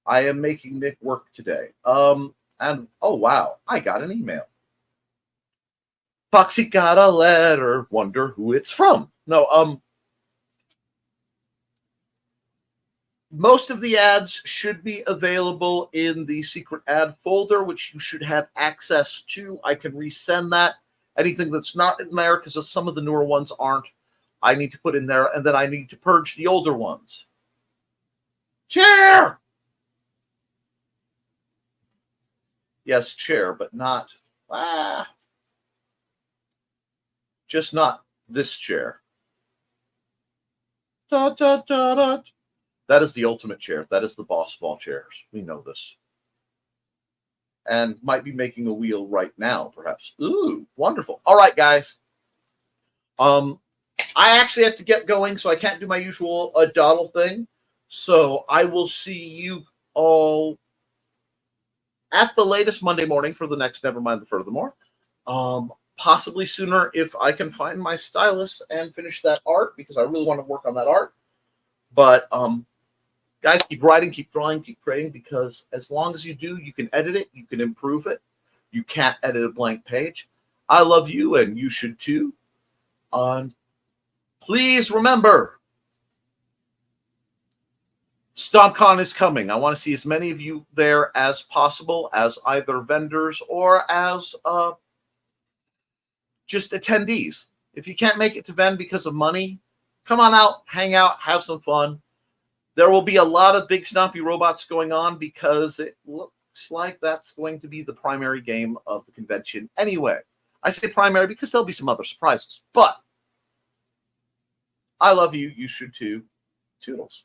I am making Nick work today. And oh wow, I got an email. Foxy got a letter. Wonder who it's from. No, most of the ads should be available in the secret ad folder, which you should have access to. I can resend that. Anything that's not in there, because some of the newer ones aren't, I need to put in there, and then I need to purge the older ones. Chair! Yes, chair, but not... just not this chair. Da, da, da, da. That is the ultimate chair. That is the boss of all chairs. We know this. And might be making a wheel right now, perhaps. Ooh, wonderful. All right, guys. I actually have to get going, so I can't do my usual dawdle thing. So I will see you all at the latest Monday morning for the next Nevermind the Furthermore. Possibly sooner if I can find my stylus and finish that art, because I really want to work on that art. But guys, keep writing, keep drawing, keep creating, because as long as you do, you can edit it, you can improve it. You can't edit a blank page. I love you, and you should too. Please remember, StompCon is coming. I want to see as many of you there as possible, as either vendors or as just attendees. If you can't make it to Ven because of money, come on out, hang out, have some fun. There will be a lot of big stompy robots going on, because it looks like that's going to be the primary game of the convention anyway. I say primary because there'll be some other surprises, but I love you. You should too. Toodles.